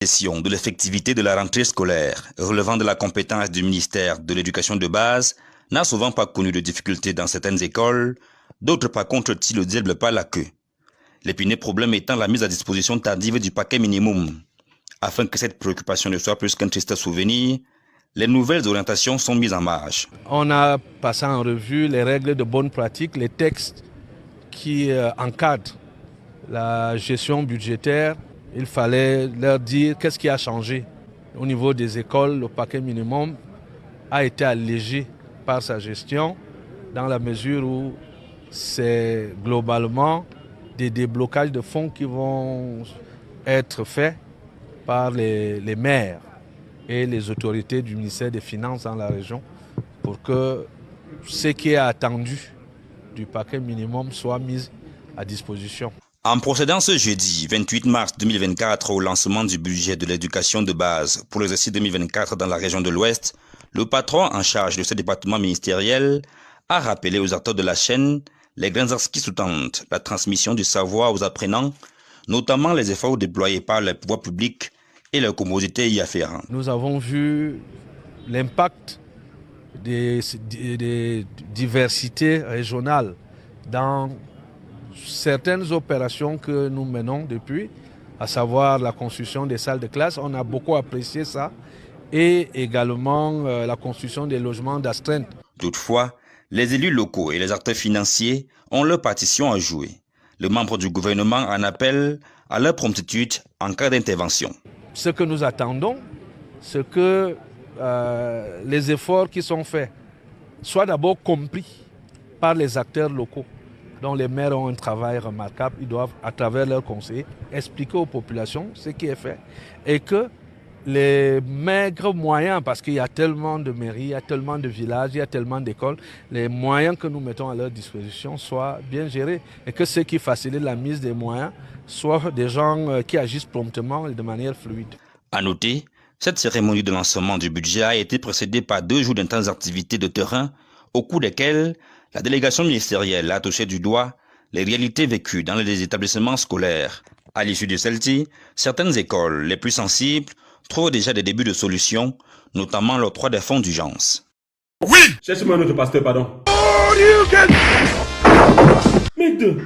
Question de l'effectivité de la rentrée scolaire relevant de la compétence du ministère de l'Éducation de base n'a souvent pas connu de difficultés dans certaines écoles, d'autres par contre tirent le diable par la queue. L'épineux problème étant la mise à disposition tardive du paquet minimum. Afin que cette préoccupation ne soit plus qu'un triste souvenir, les nouvelles orientations sont mises en marche. On a passé en revue les règles de bonne pratique, les textes qui encadrent la gestion budgétaire. Il fallait leur dire qu'est-ce qui a changé. Au niveau des écoles, le paquet minimum a été allégé par sa gestion dans la mesure où c'est globalement des déblocages de fonds qui vont être faits par les maires et les autorités du ministère des Finances dans la région pour que ce qui est attendu du paquet minimum soit mis à disposition. En procédant ce jeudi 28 mars 2024 au lancement du budget de l'éducation de base pour l'exercice 2024 dans la région de l'Ouest, le patron en charge de ce département ministériel a rappelé aux acteurs de la chaîne les grands axes qui sous-tendent la transmission du savoir aux apprenants, notamment les efforts déployés par les pouvoirs publics et leurs commodités y afférentes. Nous avons vu l'impact des diversités régionales dans certaines opérations que nous menons depuis, à savoir la construction des salles de classe. On a beaucoup apprécié ça et également la construction des logements d'astreinte. Toutefois, les élus locaux et les acteurs financiers ont leur partition à jouer. Les membres du gouvernement en appellent à leur promptitude en cas d'intervention. Ce que nous attendons, c'est que les efforts qui sont faits soient d'abord compris par les acteurs locaux, dont les maires ont un travail remarquable. Ils doivent, à travers leurs conseillers, expliquer aux populations ce qui est fait et que les maigres moyens, parce qu'il y a tellement de mairies, il y a tellement de villages, il y a tellement d'écoles, les moyens que nous mettons à leur disposition soient bien gérés et que ceux qui facilitent la mise des moyens soient des gens qui agissent promptement et de manière fluide. À noter, cette cérémonie de lancement du budget a été précédée par 2 jours d'intenses activités de terrain au cours desquelles la délégation ministérielle a touché du doigt les réalités vécues dans les établissements scolaires. À l'issue de celle-ci, certaines écoles les plus sensibles trouvent déjà des débuts de solutions, notamment l'octroi des fonds d'urgence. Oui! Cherche-moi un autre pasteur, pardon. Mais deux!